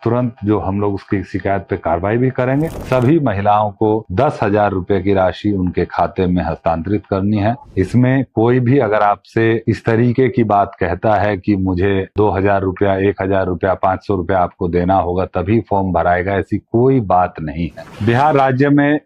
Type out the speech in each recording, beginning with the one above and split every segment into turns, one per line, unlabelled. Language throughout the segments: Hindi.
तुरंत जो हम लोग उसकी शिकायत पे कार्रवाई भी करेंगे। सभी महिलाओं को 10,000 रुपए की राशि उनके खाते में हस्तांतरित करनी है। इसमें कोई भी अगर आपसे इस तरीके की बात कहता है कि मुझे 2,000 रुपया, 1,000 रुपया, 500 रुपया आपको देना होगा तभी फॉर्म भराएगा, ऐसी कोई बात नहीं है। बिहार राज्य में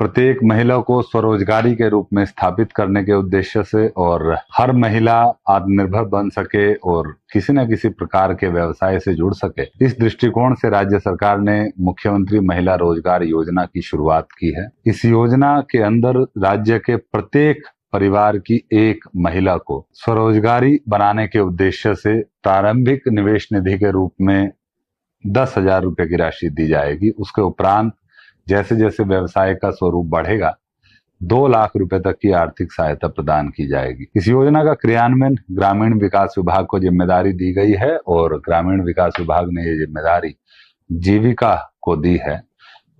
प्रत्येक महिला को स्वरोजगारी के रूप में स्थापित करने के उद्देश्य से और हर महिला आत्मनिर्भर बन सके और किसी न किसी प्रकार के व्यवसाय से जुड़ सके, इस दृष्टिकोण से राज्य सरकार ने मुख्यमंत्री महिला रोजगार योजना की शुरुआत की है। इस योजना के अंदर राज्य के प्रत्येक परिवार की एक महिला को स्वरोजगारी बनाने के उद्देश्य से प्रारंभिक निवेश निधि के रूप में 10,000 रुपए की राशि दी जाएगी। उसके उपरांत जैसे जैसे व्यवसाय का स्वरूप बढ़ेगा 2 लाख रुपए तक की आर्थिक सहायता प्रदान की जाएगी। इस योजना का क्रियान्वयन ग्रामीण विकास विभाग को जिम्मेदारी दी गई है और ग्रामीण विकास विभाग ने ये जिम्मेदारी जीविका को दी है।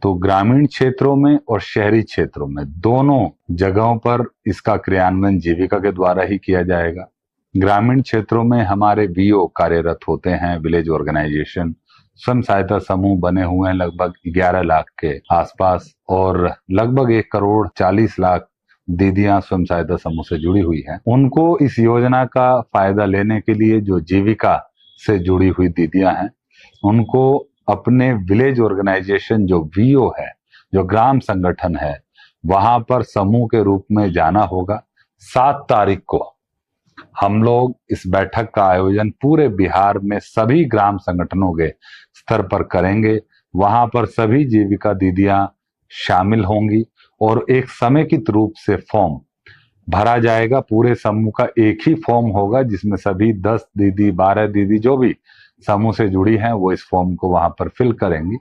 तो ग्रामीण क्षेत्रों में और शहरी क्षेत्रों में दोनों जगहों पर इसका क्रियान्वयन जीविका के द्वारा ही किया जाएगा। ग्रामीण क्षेत्रों में हमारे वीओ कार्यरत होते हैं, विलेज ऑर्गेनाइजेशन, स्वयं सहायता समूह बने हुए हैं लगभग 11 लाख के आसपास और लगभग 1,40,00,000 दीदियां स्वयं सहायता समूह से जुड़ी हुई हैं। उनको इस योजना का फायदा लेने के लिए जो जीविका से जुड़ी हुई दीदियां हैं, उनको अपने विलेज ऑर्गेनाइजेशन जो वीओ है, जो ग्राम संगठन है, वहां पर समूह के रूप में जाना होगा। 7 तारीख को हम लोग इस बैठक का आयोजन पूरे बिहार में सभी ग्राम संगठनों के स्तर पर करेंगे। वहां पर सभी जीविका दीदियां शामिल होंगी और एक समेकित रूप से फॉर्म भरा जाएगा। पूरे समूह का एक ही फॉर्म होगा जिसमें सभी 10 दीदी, 12 दीदी जो भी समूह से जुड़ी हैं वो इस फॉर्म को वहां पर फिल करेंगी।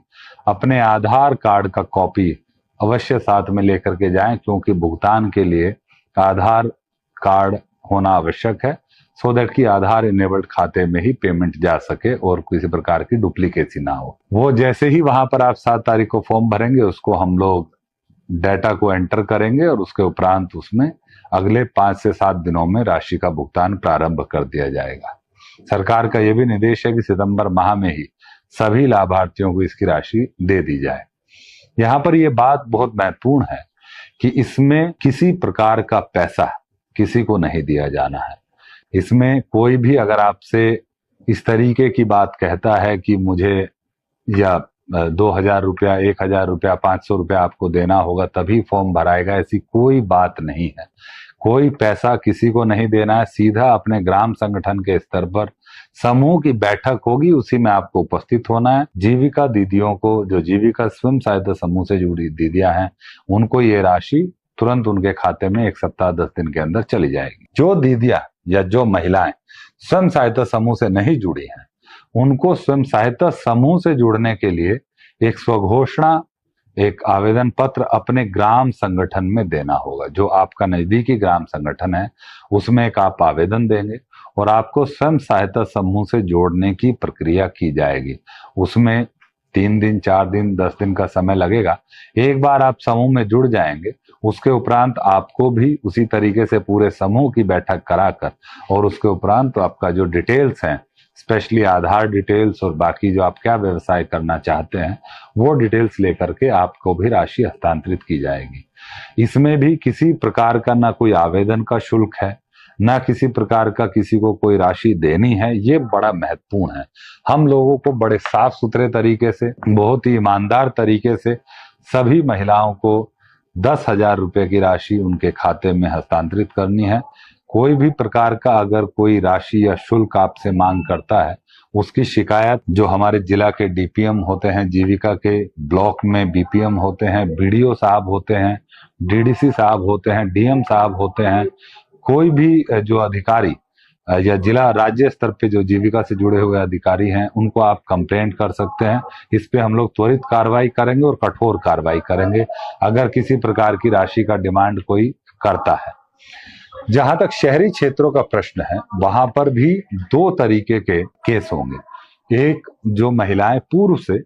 अपने आधार कार्ड का कॉपी अवश्य साथ में लेकर के जाएं, क्योंकि भुगतान के लिए आधार कार्ड होना आवश्यक है, सो दैट कि आधार इनेबल्ड खाते में ही पेमेंट जा सके और किसी प्रकार की डुप्लीकेसी ना हो। वो जैसे ही वहां पर आप 7 तारीख को फॉर्म भरेंगे, उसको हम लोग डाटा को एंटर करेंगे और उसके उपरांत उसमें अगले 5 से 7 दिनों में राशि का भुगतान प्रारंभ कर दिया जाएगा। सरकार का यह भी निर्देश है कि सितंबर माह में ही सभी लाभार्थियों को इसकी राशि दे दी जाए। यहाँ पर यह बात बहुत महत्वपूर्ण है कि इसमें किसी प्रकार का पैसा किसी को नहीं दिया जाना है। इसमें कोई भी अगर आपसे इस तरीके की बात कहता है कि मुझे या 2,000 रुपया, 1,000 रुपया, 500 रुपया आपको देना होगा तभी फॉर्म भराएगा, ऐसी कोई बात नहीं है। कोई पैसा किसी को नहीं देना है। सीधा अपने ग्राम संगठन के स्तर पर समूह की बैठक होगी, उसी में आपको उपस्थित होना है। जीविका दीदियों को, जो जीविका स्वयं सहायता समूह से जुड़ी दीदियां हैं, उनको ये राशि तुरंत उनके खाते में 1 सप्ताह 10 दिन के अंदर चली जाएगी। जो दीदियां या जो महिलाएं स्वयं सहायता समूह से नहीं जुड़ी हैं, उनको स्वयं सहायता समूह से जुड़ने के लिए एक स्वघोषणा, एक आवेदन पत्र अपने ग्राम संगठन में देना होगा। जो आपका नजदीकी ग्राम संगठन है उसमें एक आप आवेदन देंगे और आपको स्वयं सहायता समूह से जोड़ने की प्रक्रिया की जाएगी। उसमें 3 दिन, 4 दिन, 10 दिन का समय लगेगा। एक बार आप समूह में जुड़ जाएंगे, उसके उपरांत आपको भी उसी तरीके से पूरे समूह की बैठक कराकर और उसके उपरांत आपका जो डिटेल्स हैं, स्पेशली आधार डिटेल्स और बाकी जो आप क्या व्यवसाय करना चाहते हैं, वो डिटेल्स लेकर के आपको भी राशि हस्तांतरित की जाएगी। इसमें भी किसी प्रकार का ना कोई आवेदन का शुल्क है, ना किसी प्रकार का किसी को कोई राशि देनी है। ये बड़ा महत्वपूर्ण है। हम लोगों को बड़े साफ सुथरे तरीके से, बहुत ही ईमानदार तरीके से सभी महिलाओं को 10,000 रुपए की राशि उनके खाते में हस्तांतरित करनी है। कोई भी प्रकार का अगर कोई राशि या शुल्क आपसे मांग करता है, उसकी शिकायत जो हमारे जिला के डीपीएम होते हैं, जीविका के ब्लॉक में बीपीएम होते हैं, बीडीओ साहब होते हैं, डीडीसी साहब होते हैं, डीएम साहब होते हैं, कोई भी जो अधिकारी या जिला राज्य स्तर पे जो जीविका से जुड़े हुए अधिकारी हैं, उनको आप कंप्लेंट कर सकते हैं। इस पे हम लोग त्वरित कार्रवाई करेंगे और कठोर कार्रवाई करेंगे अगर किसी प्रकार की राशि का डिमांड कोई करता है। जहां तक शहरी क्षेत्रों का प्रश्न है, वहां पर भी 2 तरीके के केस होंगे। एक, जो महिलाएं पूर्व से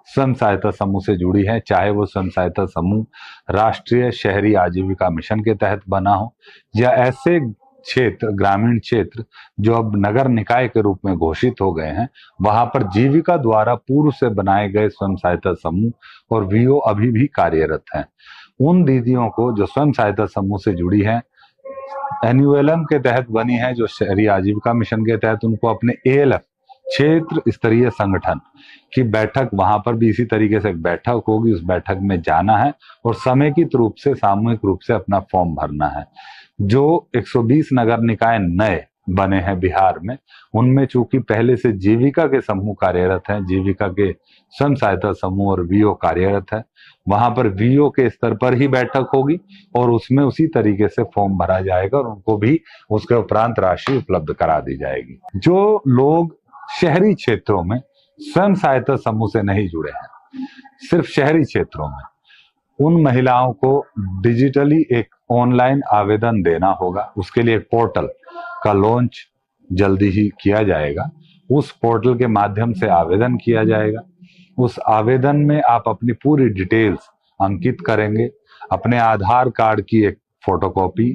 स्वयं सहायता समूह से जुड़ी है, चाहे वो स्वयं सहायता समूह राष्ट्रीय शहरी आजीविका मिशन के तहत बना हो या ऐसे क्षेत्र, ग्रामीण क्षेत्र जो अब नगर निकाय के रूप में घोषित हो गए हैं, वहां पर जीविका द्वारा पूर्व से बनाए गए स्वयं सहायता समूह और वीओ अभी भी कार्यरत हैं। उन दीदियों को जो स्वयं सहायता समूह से जुड़ी हैं, एनयूएलएम के तहत बनी है, जो शहरी आजीविका मिशन के तहत, उनको अपने एएलएफ क्षेत्र स्तरीय संगठन की बैठक, वहां पर भी इसी तरीके से एक बैठक होगी, उस बैठक में जाना है और समेकित रूप से, सामूहिक रूप से अपना फॉर्म भरना है। जो 120 नगर निकाय नए बने हैं बिहार में, उनमें चूंकि पहले से जीविका के समूह कार्यरत हैं, जीविका के स्वयं सहायता समूह और वीओ कार्यरत है, वहां पर वीओ के स्तर पर ही बैठक होगी और उसमें उसी तरीके से फॉर्म भरा जाएगा और उनको भी उसके उपरांत राशि उपलब्ध करा दी जाएगी। जो लोग शहरी क्षेत्रों में स्वयं सहायता समूह से नहीं जुड़े हैं, सिर्फ शहरी क्षेत्रों में, उन महिलाओं को डिजिटली एक ऑनलाइन आवेदन देना होगा। उसके लिए एक पोर्टल का लॉन्च जल्दी ही किया जाएगा। उस पोर्टल के माध्यम से आवेदन किया जाएगा। उस आवेदन में आप अपनी पूरी डिटेल्स अंकित करेंगे, अपने आधार कार्ड की एक फोटोकॉपी,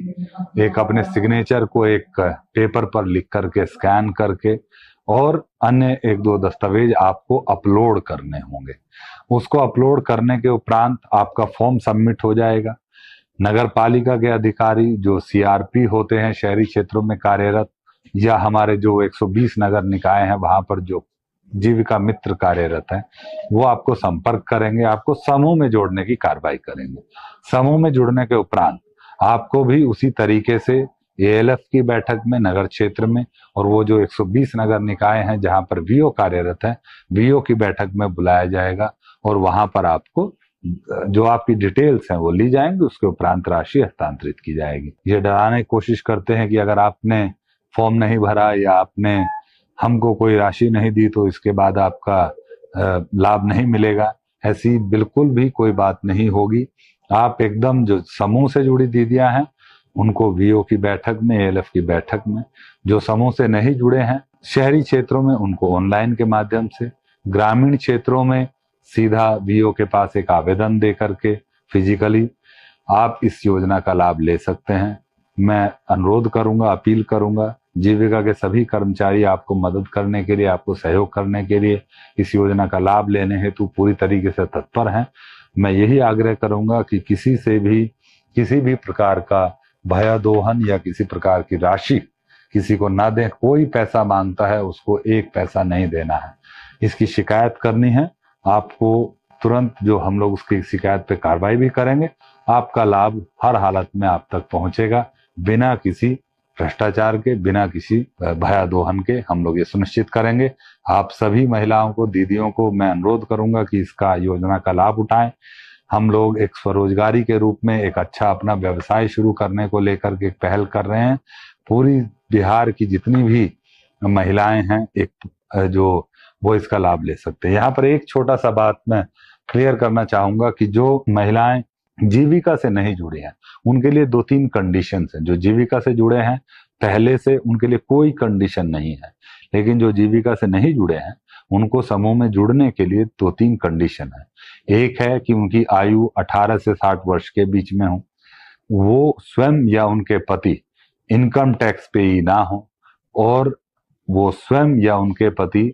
एक अपने सिग्नेचर को एक पेपर पर लिख करके स्कैन करके, और अन्य एक दो दस्तावेज आपको अपलोड करने होंगे। उसको अपलोड करने के उपरांत आपका फॉर्म सबमिट हो जाएगा। नगर पालिका के अधिकारी जो सीआरपी होते हैं शहरी क्षेत्रों में कार्यरत, या हमारे जो 120 नगर निकाय हैं वहां पर जो जीविका मित्र कार्यरत हैं, वो आपको संपर्क करेंगे, आपको समूह में जोड़ने की कार्रवाई करेंगे। समूह में जुड़ने के उपरांत आपको भी उसी तरीके से एएलएफ की बैठक में नगर क्षेत्र में, और वो जो 120 नगर निकाय हैं जहां पर वीओ कार्यरत है, वीओ की बैठक में बुलाया जाएगा और वहां पर आपको जो आपकी डिटेल्स हैं वो ली जाएंगी, उसके उपरांत राशि हस्तांतरित की जाएगी। ये डराने की कोशिश करते हैं कि अगर आपने फॉर्म नहीं भरा या आपने हमको कोई राशि नहीं दी तो इसके बाद आपका लाभ नहीं मिलेगा। ऐसी बिल्कुल भी कोई बात नहीं होगी। आप एकदम जो समूह से जुड़ी दीदियां हैं उनको वीओ की बैठक में, एएलएफ की बैठक में, जो समूह से नहीं जुड़े हैं शहरी क्षेत्रों में, उनको ऑनलाइन के माध्यम से, ग्रामीण क्षेत्रों में सीधा वीओ के पास एक आवेदन दे करके फिजिकली आप इस योजना का लाभ ले सकते हैं। मैं अनुरोध करूंगा, अपील करूंगा, जीविका के सभी कर्मचारी आपको मदद करने के लिए, आपको सहयोग करने के लिए, इस योजना का लाभ लेने हेतु पूरी तरीके से तत्पर हैं। मैं यही आग्रह करूंगा कि किसी से भी किसी भी प्रकार का भयादोहन या किसी प्रकार की राशि किसी को ना दें। कोई पैसा मांगता है उसको एक पैसा नहीं देना है। इसकी शिकायत करनी है आपको तुरंत, जो हम लोग उसकी शिकायत पे कार्रवाई भी करेंगे। आपका लाभ हर हालत में आप तक पहुंचेगा, बिना किसी भ्रष्टाचार के, बिना किसी भयादोहन के हम लोग ये सुनिश्चित करेंगे। आप सभी महिलाओं को, दीदियों को मैं अनुरोध करूंगा कि इसका योजना का लाभ उठाएं। हम लोग एक स्वरोजगारी के रूप में एक अच्छा अपना व्यवसाय शुरू करने को लेकर के एक पहल कर रहे हैं। पूरी बिहार की जितनी भी महिलाएं हैं एक जो वो इसका लाभ ले सकते हैं। यहाँ पर एक छोटा सा बात मैं क्लियर करना चाहूंगा कि जो महिलाएं जीविका से नहीं जुड़ी हैं उनके लिए 2-3 कंडीशंस हैं। जो जीविका से जुड़े हैं पहले से, उनके लिए कोई कंडीशन नहीं है, लेकिन जो जीविका से नहीं जुड़े हैं उनको समूह में जुड़ने के लिए 2-3 कंडीशन है। एक है कि उनकी आयु 18 से 60 वर्ष के बीच में हो, वो स्वयं या उनके पति इनकम टैक्स पेयी ना हो, और वो स्वयं या उनके पति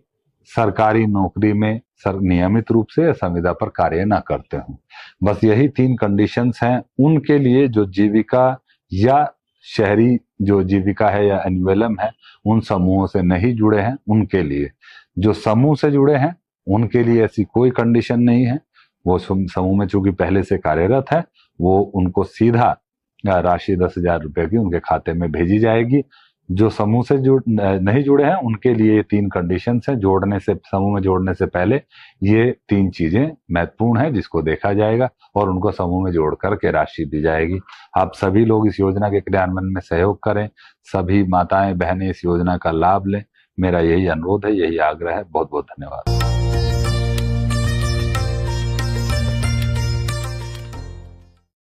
सरकारी नौकरी में नियमित रूप से या संविदा पर कार्य ना करते हों। बस यही 3 कंडीशंस हैं उनके लिए जो जीविका या शहरी जो जीविका है या एनयूएलएम है उन समूहों से नहीं जुड़े हैं उनके लिए। जो समूह से जुड़े हैं उनके लिए ऐसी कोई कंडीशन नहीं है। वो समूह में चूंकि पहले से कार्यरत है, वो उनको सीधा राशि 10,000 रुपए की उनके खाते में भेजी जाएगी। जो समूह से नहीं जुड़े हैं उनके लिए ये 3 कंडीशंस हैं। जोड़ने से, समूह में जोड़ने से पहले ये 3 चीजें महत्वपूर्ण है जिसको देखा जाएगा और उनको समूह में जोड़ करके राशि दी जाएगी। आप सभी लोग इस योजना के क्रियान्वयन में सहयोग करें। सभी माताएं बहनें इस योजना का लाभ लें। मेरा यही अनुरोध है, यही आग्रह है। बहुत बहुत धन्यवाद।